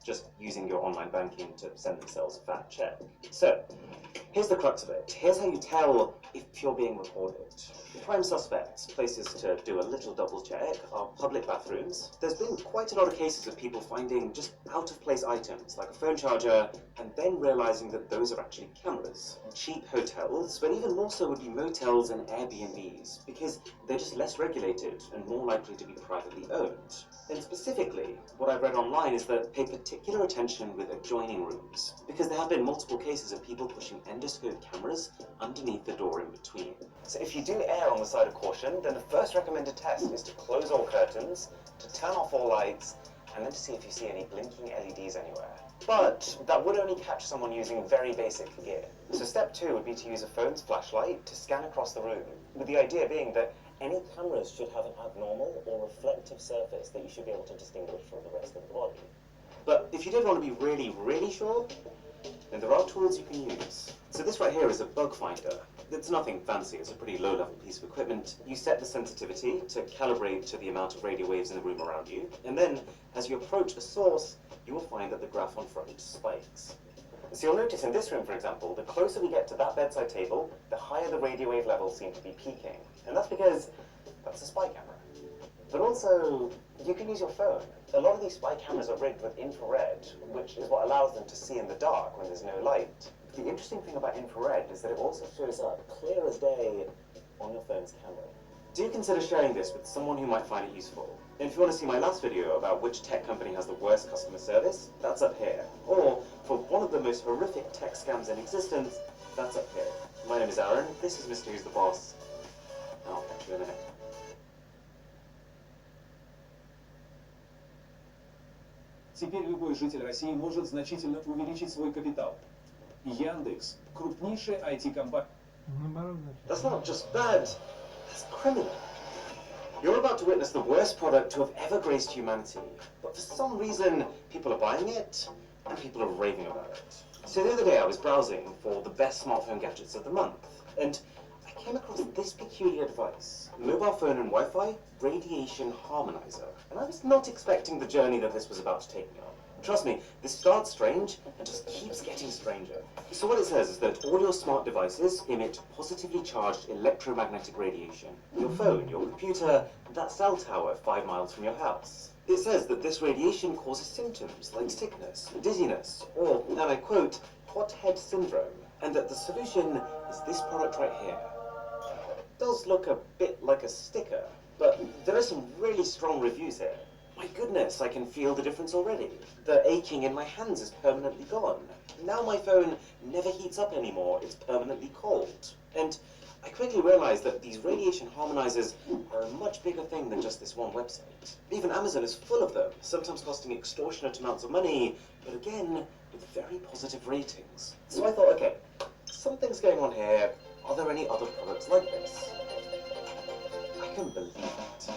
just using your online banking to send themselves a fat check. So, here's the crux of it. Here's how you tell if you're being recorded. Prime suspects, places to do a little double check, are public bathrooms. There's been quite a lot of cases of people finding just out-of-place items, like a phone charger, and then realizing that those are actually cameras. Cheap hotels, but even more so would be motels and Airbnbs, because they're just less regulated and more likely to be privately owned. And specifically, what I've read online is that pay particular attention with adjoining rooms, because there have been multiple cases of people pushing endoscope cameras underneath the door in between. So if you do err on the side of caution, then the first recommended test is to close all curtains, to turn off all lights, and then to see if you see any blinking LEDs anywhere. But that would only catch someone using very basic gear. So step 2 would be to use a phone's flashlight to scan across the room, with the idea being that any cameras should have an abnormal or reflective surface that you should be able to distinguish from the rest of the body. But if you did want to be really, really sure, then there are tools you can use. So this right here is a bug finder. It's nothing fancy, it's a pretty low-level piece of equipment. You set the sensitivity to calibrate to the amount of radio waves in the room around you, and then, as you approach a source, you will find that the graph on front spikes. So you'll notice in this room, for example, the closer we get to that bedside table, the higher the radio wave levels seem to be peaking. And that's because that's a spy camera. But also, you can use your phone. A lot of these spy cameras are rigged with infrared, which is what allows them to see in the dark when there's no light. The interesting thing about infrared is that it also shows up clear as day on your phone's camera. Do consider sharing this with someone who might find it useful. And if you want to see my last video about which tech company has the worst customer service, that's up here. Or, for one of the most horrific tech scams in existence, that's up here. My name is Aaron, this is Mr. Who's the Boss, and I'll catch you in a minute. Теперь любой житель России может значительно увеличить свой капитал. Яндекс – крупнейшая IT-компания. That's not just bad, that's criminal. You're about to witness the worst product to have ever graced humanity, but for some reason, people are buying it, and people are raving about it. So the other day I was browsing for the best smartphone gadgets of the month, and I came across this peculiar device. Mobile phone and Wi-Fi radiation harmonizer. And I was not expecting the journey that this was about to take me on. Trust me, this starts strange and just keeps getting stranger. So what it says is that all your smart devices emit positively charged electromagnetic radiation. Your phone, your computer, that cell tower 5 miles from your house. It says that this radiation causes symptoms like sickness, dizziness, or, and I quote, hot head syndrome, and that the solution is this product right here. It does look a bit like a sticker, but there are some really strong reviews here. My goodness, I can feel the difference already. The aching in my hands is permanently gone. Now my phone never heats up anymore, it's permanently cold. And I quickly realized that these radiation harmonizers are a much bigger thing than just this one website. Even Amazon is full of them, sometimes costing extortionate amounts of money, but again, with very positive ratings. So I thought, okay, something's going on here. Are there any other products like this? I couldn't believe it.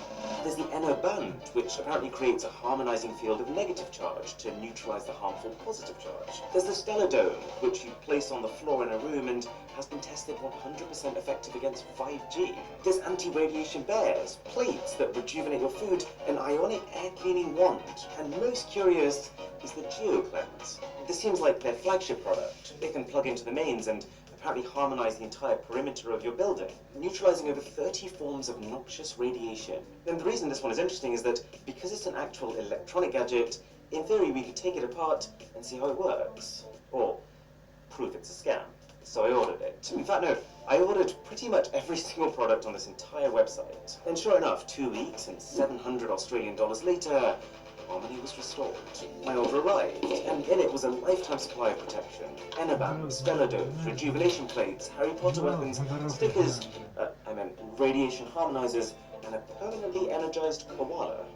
There's the NO band, which apparently creates a harmonizing field of negative charge to neutralize the harmful positive charge. There's the Stellar Dome, which you place on the floor in a room and has been tested 100% effective against 5G. There's anti-radiation bears, plates that rejuvenate your food, an ionic air cleaning wand, and most curious is the GeoCleanse. This seems like their flagship product. It can plug into the mains and apparently harmonize the entire perimeter of your building, neutralizing over 30 forms of noxious radiation. And the reason this one is interesting is that because it's an actual electronic gadget, in theory we could take it apart and see how it works. Or prove it's a scam. So I ordered it. In fact, no, I ordered pretty much every single product on this entire website. And sure enough, 2 weeks and 700 Australian dollars later, harmony was restored. My order arrived, and in it was a lifetime supply of protection. Enobands, Stellar Domes, rejuvenation plates, Harry Potter weapons, stickers, radiation harmonizers, and a permanently energized koala.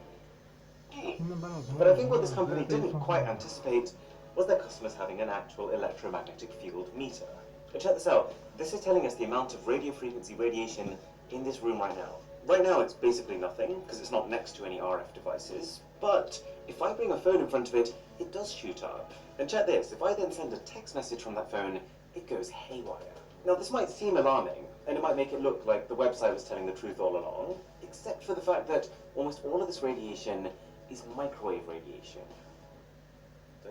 But I think what this company didn't quite anticipate was their customers having an actual electromagnetic field meter. But check this out. This is telling us the amount of radio frequency radiation in this room right now. Right now it's basically nothing, because it's not next to any RF devices. But if I bring a phone in front of it, it does shoot up. And check this, if I then send a text message from that phone, it goes haywire. Now this might seem alarming, and it might make it look like the website was telling the truth all along, except for the fact that almost all of this radiation is microwave radiation.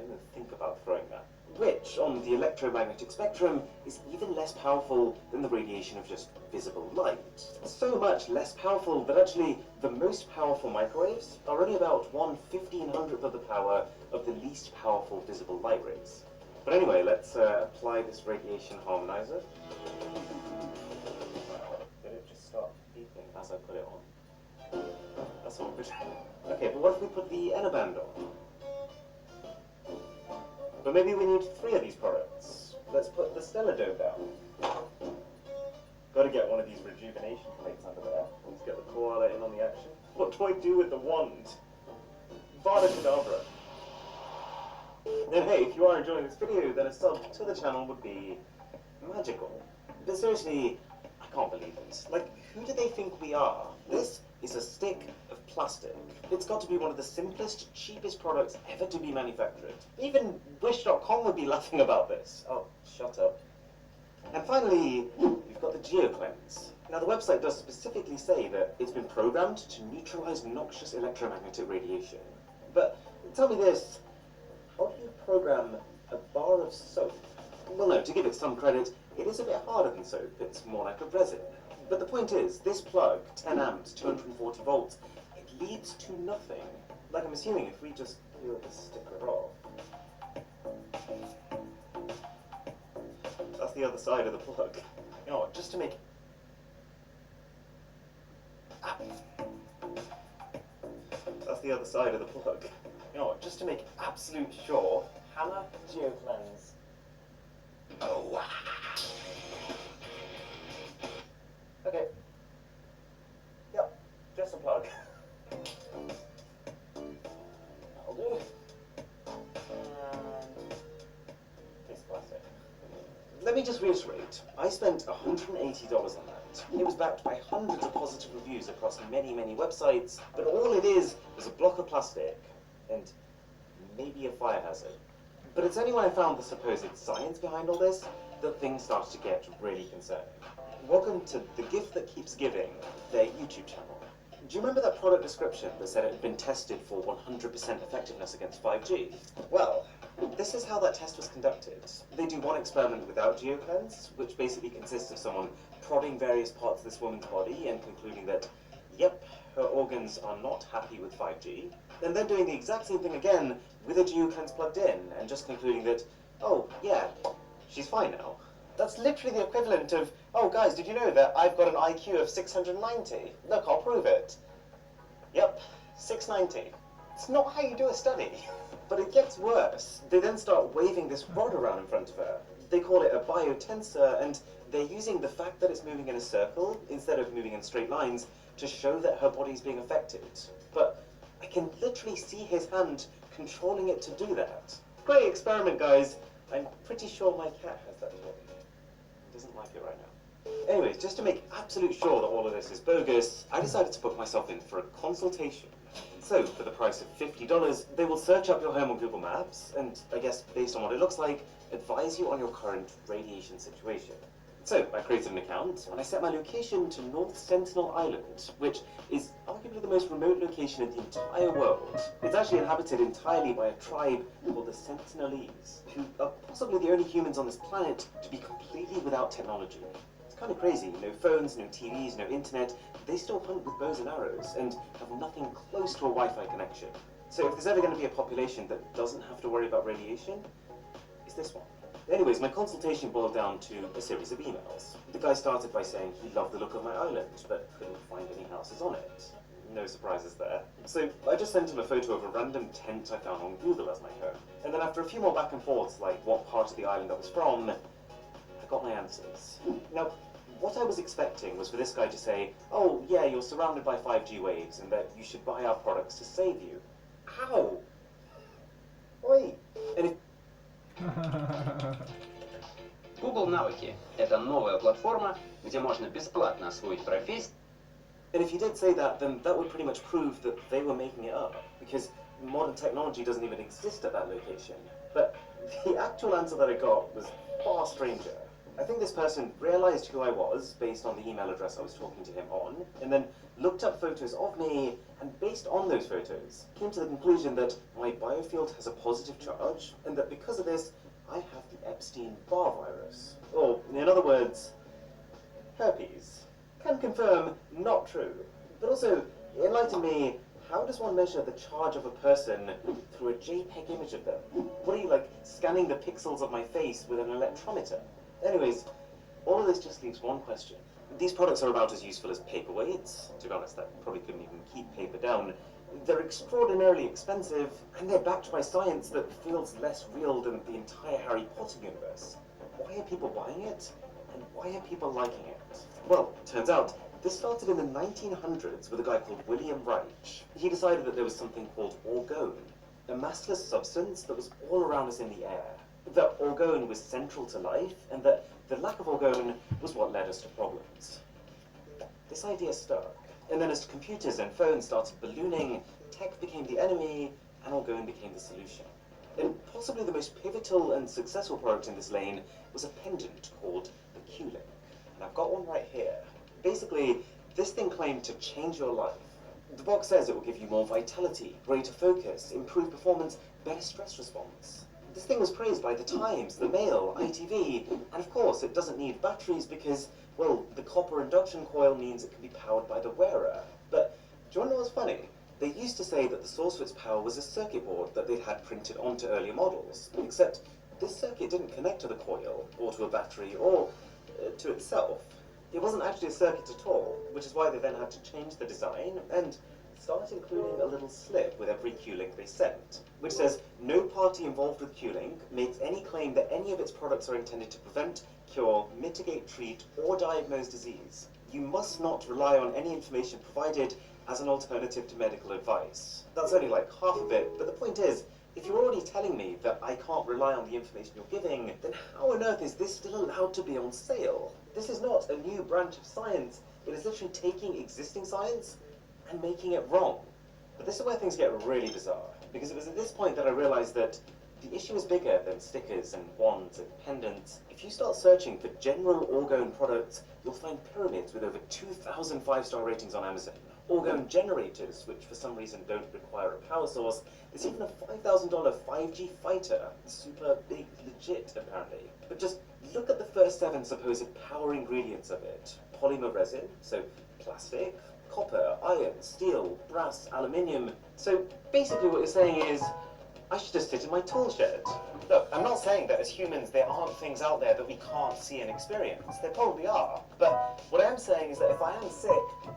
even think about throwing that. Which, on the electromagnetic spectrum, is even less powerful than the radiation of just visible light. So much less powerful that actually the most powerful microwaves are only about 1/1500th of the power of the least powerful visible light rays. But anyway, let's apply this radiation harmonizer. Did it just start beeping as I put it on? That's all good. Okay, but what if we put the inner band on? But maybe we need 3 of these products. Let's put the stellar dome down. Gotta get one of these rejuvenation plates under there. Let's get the koala in on the action. What do I do with the wand? Vada Kedavra. And hey, if you are enjoying this video, then a sub to the channel would be magical. But seriously, I can't believe it. Like, who do they think we are? This is a stick of plastic. It's got to be one of the simplest, cheapest products ever to be manufactured. Even Wish.com would be laughing about this. Oh, shut up. And finally, we've got the GeoCleanse. Now, the website does specifically say that it's been programmed to neutralize noxious electromagnetic radiation. But tell me this, how do you program a bar of soap? Well, no, to give it some credit, it is a bit harder than soap. It's more like a resin. But the point is, this plug, 10 amps, 240 volts, it leads to nothing. Like, I'm assuming if we just peel the sticker off. That's the other side of the plug. You know what, just to make... That's the other side of the plug. You know what, just to make absolute sure, hammer, GeoCleanse. Oh, okay. Yep, just a plug. That'll do. And this plastic. Let me just reiterate, I spent $180 on that. It was backed by hundreds of positive reviews across many, many websites, but all it is a block of plastic and maybe a fire hazard. But it's only when I found the supposed science behind all this that things started to get really concerning. Welcome to The Gift That Keeps Giving, their YouTube channel. Do you remember that product description that said it had been tested for 100% effectiveness against 5G? Well, this is how that test was conducted. They do one experiment without GeoCleanse, which basically consists of someone prodding various parts of this woman's body and concluding that, yep, her organs are not happy with 5G, and then doing the exact same thing again with a GeoCleanse plugged in, and just concluding that, oh, yeah, she's fine now. That's literally the equivalent of, oh guys, did you know that I've got an IQ of 690? Look, I'll prove it. Yep, 690. It's not how you do a study. But it gets worse. They then start waving this rod around in front of her. They call it a biotensor, and they're using the fact that it's moving in a circle instead of moving in straight lines to show that her body's being affected. But I can literally see his hand controlling it to do that. Great experiment, guys. I'm pretty sure my cat has that toy. He doesn't like it right now. Anyways, just to make absolute sure that all of this is bogus, I decided to book myself in for a consultation. So, for the price of $50, they will search up your home on Google Maps, and I guess based on what it looks like, advise you on your current radiation situation. So, I created an account, and I set my location to North Sentinel Island, which is arguably the most remote location in the entire world. It's actually inhabited entirely by a tribe called the Sentinelese, who are possibly the only humans on this planet to be completely without technology. It's kind of crazy. No phones, no TVs, no internet. They still hunt with bows and arrows, and have nothing close to a Wi-Fi connection. So if there's ever going to be a population that doesn't have to worry about radiation, it's this one. Anyways, my consultation boiled down to a series of emails. The guy started by saying he loved the look of my island, but couldn't find any houses on it. No surprises there. So I just sent him a photo of a random tent I found on Google as my home. And then after a few more back and forths, like what part of the island I was from, I got my answers. Now, what I was expecting was for this guy to say, oh yeah, you're surrounded by 5G waves and that you should buy our products to save you. Ow! Oi! And if Google Навыки – это новая платформа, где можно бесплатно освоить профессию. And if you did say that, then that would pretty much prove that they were making it up, because modern technology doesn't even exist at that location. But the actual answer that I got was far stranger. I think this person realized who I was based on the email address I was talking to him on, and then looked up photos of me, and based on those photos, came to the conclusion that my biofield has a positive charge, and that because of this, I have the Epstein-Barr virus. Or, in other words, herpes. Can confirm, not true. But also, enlighten me, how does one measure the charge of a person through a JPEG image of them? What are you, like, scanning the pixels of my face with an electrometer? Anyways, all of this just leaves one question. These products are about as useful as paperweights. To be honest, I probably couldn't even keep paper down. They're extraordinarily expensive, and they're backed by science that feels less real than the entire Harry Potter universe. Why are people buying it? And why are people liking it? Well, turns out, this started in the 1900s with a guy called William Reich. He decided that there was something called orgone, a massless substance that was all around us in the air. That orgone was central to life, and that the lack of orgone was what led us to problems. This idea stuck. And then as computers and phones started ballooning, tech became the enemy, and orgone became the solution. And possibly the most pivotal and successful product in this lane was a pendant called the Q-Link. And I've got one right here. Basically, this thing claimed to change your life. The box says it will give you more vitality, greater focus, improved performance, better stress response. This thing was praised by The Times, The Mail, ITV, and of course it doesn't need batteries because, well, the copper induction coil means it can be powered by the wearer. But do you want to know what's funny? They used to say that the source of its power was a circuit board that they'd had printed onto earlier models, except this circuit didn't connect to the coil, or to a battery, or to itself. It wasn't actually a circuit at all, which is why they then had to change the design and start including a little slip with every Q-Link they sent, which says, no party involved with Q-Link makes any claim that any of its products are intended to prevent, cure, mitigate, treat, or diagnose disease. You must not rely on any information provided as an alternative to medical advice. That's only like half of it, but the point is, if you're already telling me that I can't rely on the information you're giving, then how on earth is this still allowed to be on sale? This is not a new branch of science. It is literally taking existing science and making it wrong. But this is where things get really bizarre, because it was at this point that I realized that the issue is bigger than stickers and wands and pendants. If you start searching for general orgone products, you'll find pyramids with over 2,000 5-star ratings on Amazon. Orgone generators, which for some reason don't require a power source. There's even a $5,000 5G fighter, super big, legit apparently. But just look at the first 7 supposed power ingredients of it. Polymer resin, so plastic, copper, iron, steel, brass, aluminium. So basically what you're saying is, I should just sit in my tool shed. Look, I'm not saying that as humans there aren't things out there that we can't see and experience. There probably are. But what I'm saying is that if I am sick,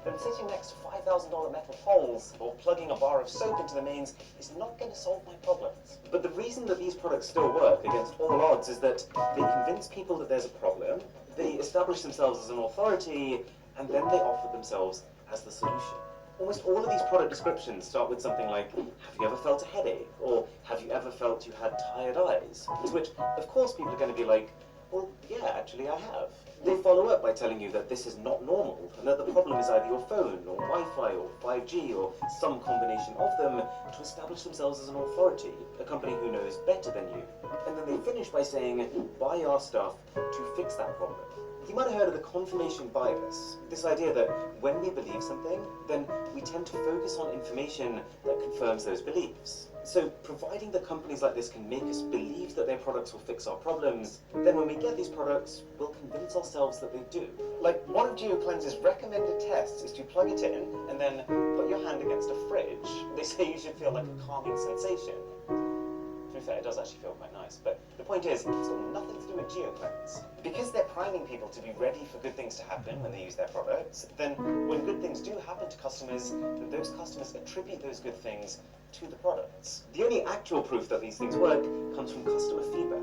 then sitting next to $5,000 metal poles or plugging a bar of soap into the mains is not going to solve my problems. But the reason that these products still work against all odds is that they convince people that there's a problem, they establish themselves as an authority, and then they offer themselves as the solution. Almost all of these product descriptions start with something like, have you ever felt a headache? Or have you ever felt you had tired eyes? To which, of course, people are going to be like, well, yeah, actually I have. They follow up by telling you that this is not normal, and that the problem is either your phone, or Wi-Fi, or 5G, or some combination of them, to establish themselves as an authority, a company who knows better than you. And then they finish by saying, buy our stuff to fix that problem. You might have heard of the confirmation bias, this idea that when we believe something, then we tend to focus on information that confirms those beliefs. So providing that companies like this can make us believe that their products will fix our problems, then when we get these products, we'll convince ourselves that they do. Like, one of GeoCleanse's recommended tests is to plug it in and then put your hand against a fridge. They say you should feel like a calming sensation. To be fair, it does actually feel quite nice, but the point is, it's got nothing to do with GeoCleanse. Because they're priming people to be ready for good things to happen when they use their products, then when good things do happen to customers, then those customers attribute those good things to the products. The only actual proof that these things work comes from customer feedback.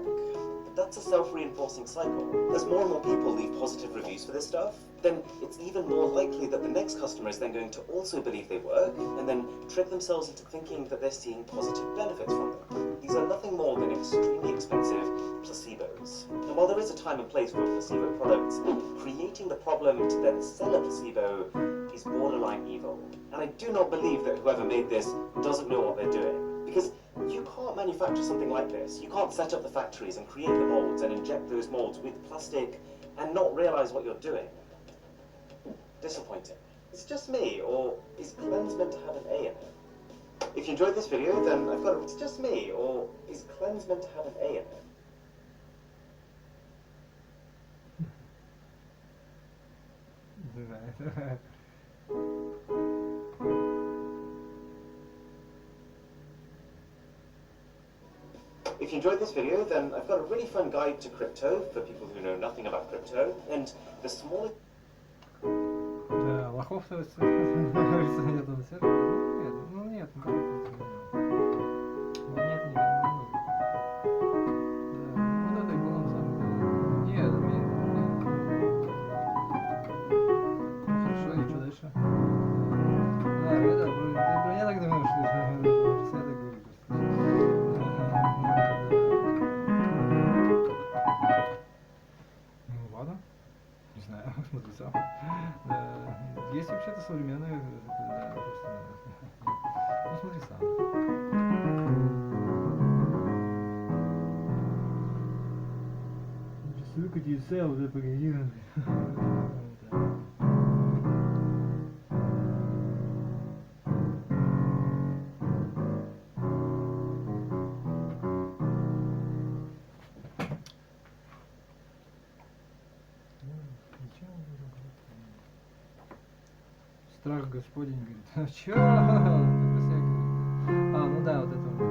But that's a self-reinforcing cycle. As more and more people leave positive reviews for this stuff, then it's even more likely that the next customer is then going to also believe they work, and then trick themselves into thinking that they're seeing positive benefits from them. These are nothing more than extremely expensive placebos. And while there is a time and place for placebo products, creating the problem to then sell a placebo is borderline evil. And I do not believe that whoever made this doesn't know what they're doing. Because You can't manufacture something like this. You can't set up the factories and create the molds and inject those molds with plastic and not realize what you're doing. Disappointing. Is it just me, or is cleanse meant to have an A in it? If you enjoyed this video, then I've got a... It's just me, or is cleanse meant to have an A in it? If you enjoyed this video, then I've got a really fun guide to crypto for people who know nothing about crypto, and the smaller... Да, лохов-то нет, он все. Нет, ну нет, ну нет, не нужно. Да, вот это было на самом деле. Нет, ну хорошо, и что дальше? Да, я так думаю, что я так говорю. Ну ладно, не знаю, смотри сам. Есть вообще-то современные, да, просто, ну смотри сам. Ссылка тебе вот это погоди. Страх Господень говорит, а чё? А, ну да, вот это вот.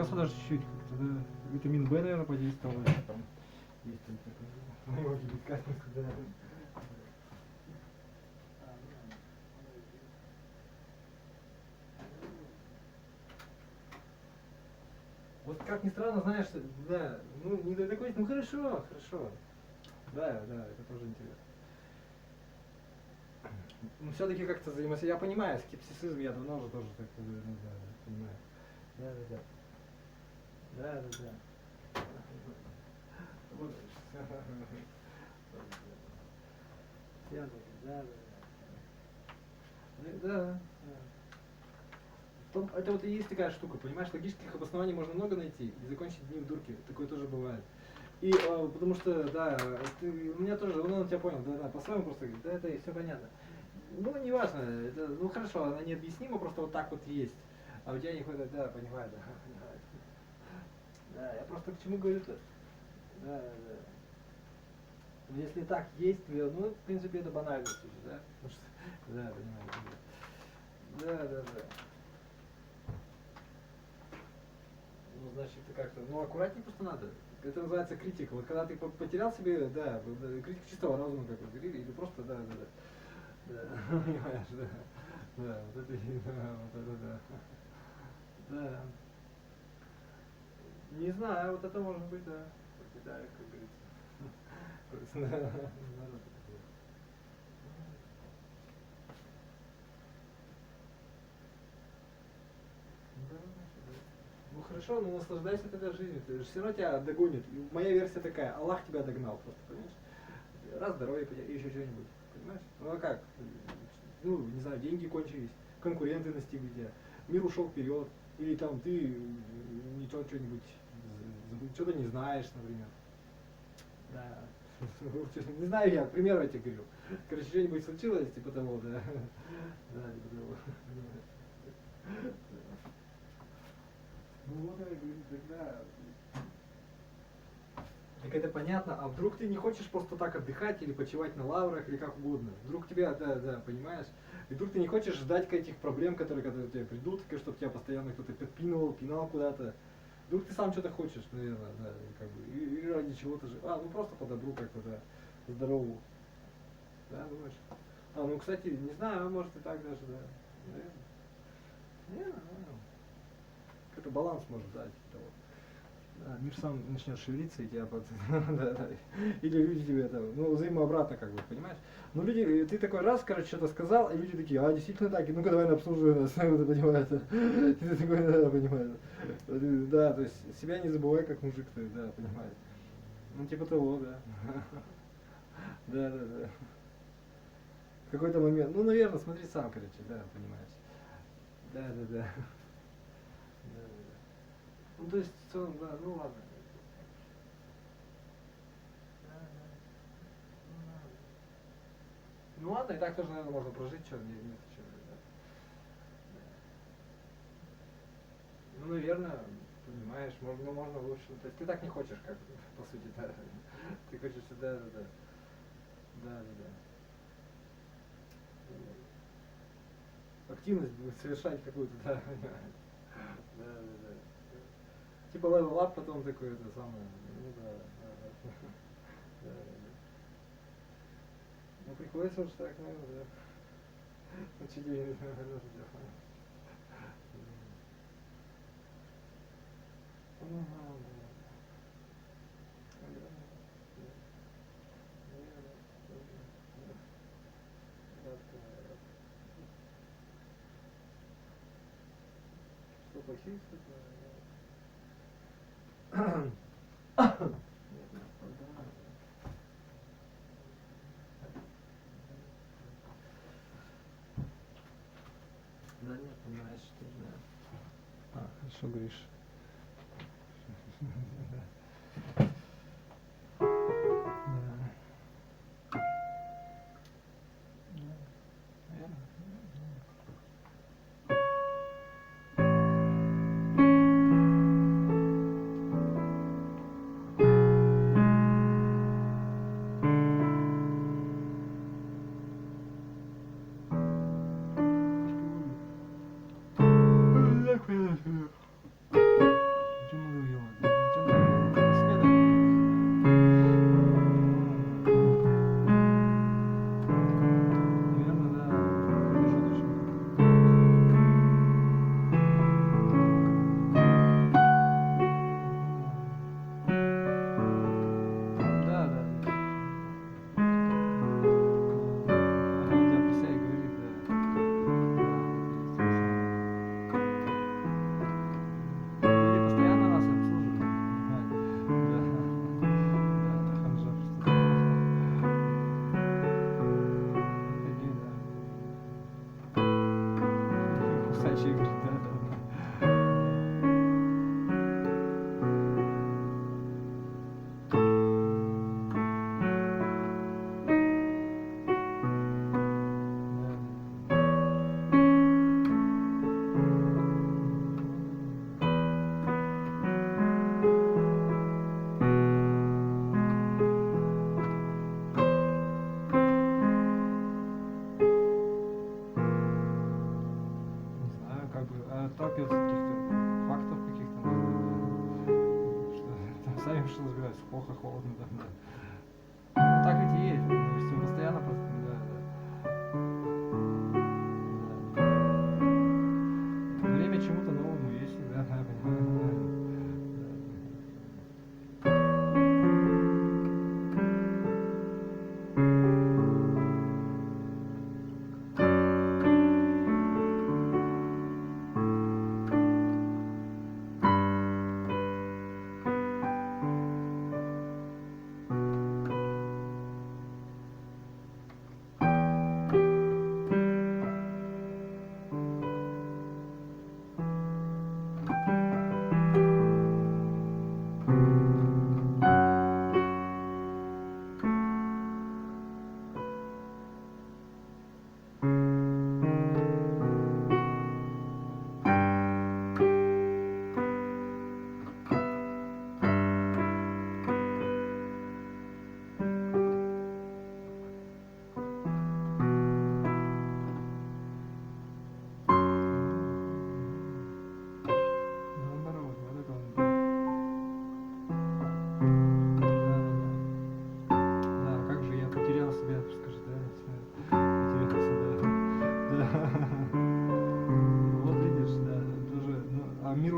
мясо даже чуть-чуть. Да. Витамин В, наверное, подействовал. Там есть там такой. Его гибкатность, да. Вот как ни странно, знаешь, да, ну не до такой, ну хорошо, хорошо. Да, это тоже интересно. Ну все-таки как-то взаимосвязь. Я понимаю, скептицизм я давно уже тоже так, ну, да, понимаю. Да. Вот. Да. Это вот и есть такая штука, понимаешь, логических обоснований можно много найти и закончить дни в дурке, такое тоже бывает. И потому что, да, у меня тоже, он тебя понял, да, по-своему просто говорит, да, это все понятно. Ну, не важно, это, ну хорошо, она необъяснима, просто вот так вот есть. А у тебя не хватает, да, понимаю, да. Да, я просто к чему говорю-то? Да. Но если так есть, ну, в принципе, это банальность уже, да? Потому что, да, понимаю. Да. Ну, значит, ты как-то, ну, аккуратнее просто надо. Это называется критика. Вот когда ты потерял себе, да, критика чистого разума какой-то, или просто, да. Понимаешь, да. Да, вот это, да. Не знаю, вот это может быть, да. Да, как говорится. Ну хорошо, но наслаждайся тогда жизнью. Ты же все равно тебя догонит. И моя версия такая, Аллах тебя догнал просто, понимаешь? Раз здоровье потерял, еще что-нибудь. Понимаешь? Ну а как? Ну, не знаю, деньги кончились, конкуренты настигли тебя, мир ушел вперед, или там ты не то что-нибудь, что-то не знаешь, например. Да. Не знаю я, к примеру я тебе говорю. Короче, что-нибудь случилось, типа того, да. Да, типа того. Ну вот я говорю, тогда. Так это понятно, а вдруг ты не хочешь просто так отдыхать или почивать на лаврах, или как угодно. Вдруг тебя, да, понимаешь? И вдруг ты не хочешь ждать этих проблем, которые когда у тебя придут, чтобы тебя постоянно кто-то подпинывал, пинал куда-то. Вдруг ты сам что-то хочешь, наверное, да, как бы, и ради чего-то же. Ну просто по добру как-то, да, здорову. Да, думаешь? Ну, кстати, не знаю, может и так даже, да. Наверное. Какой-то баланс может дать. Да, мир сам начнет шевелиться и тебя да. Или люди тебе там, ну, взаимообратно, как бы, понимаешь? Ну, люди, ты такой раз, короче, что-то сказал, и люди такие, действительно так, ну-ка давай обслуживай нас, ты понимаешь? Ты такой, да, понимаешь? Да, то есть себя не забывай, как мужик ты, да, понимаешь? Ну, типа того, да. Да. В какой-то момент, ну, наверное, смотри сам, короче, да, понимаешь? Да. Ну, то есть, в целом, да, ну ладно. Ну ладно, и так тоже, наверное, можно прожить, что нет, что, да. Ну, наверное, понимаешь, можно лучше. То есть ты так не хочешь, как по сути, да. Ты хочешь, да. Активность совершать какую-то, да. Типа level up, потом такое это самое. Ну да. Ну приходится уж так, наверное, да. Учителей, что почистить? Да нет, понимаешь, что да. Хорошо говоришь. сами что разбираются, плохо, холодно, да. Ну, так ведь и есть, то есть он постоянно, да. Время чему-то новому есть всегда, да, понимаю.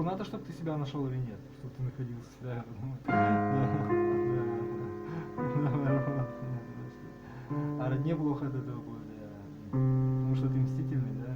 Надо, чтобы ты себя нашел или нет, чтобы ты находился, да, а родне плохо от этого будет, да, потому что ты мстительный, да.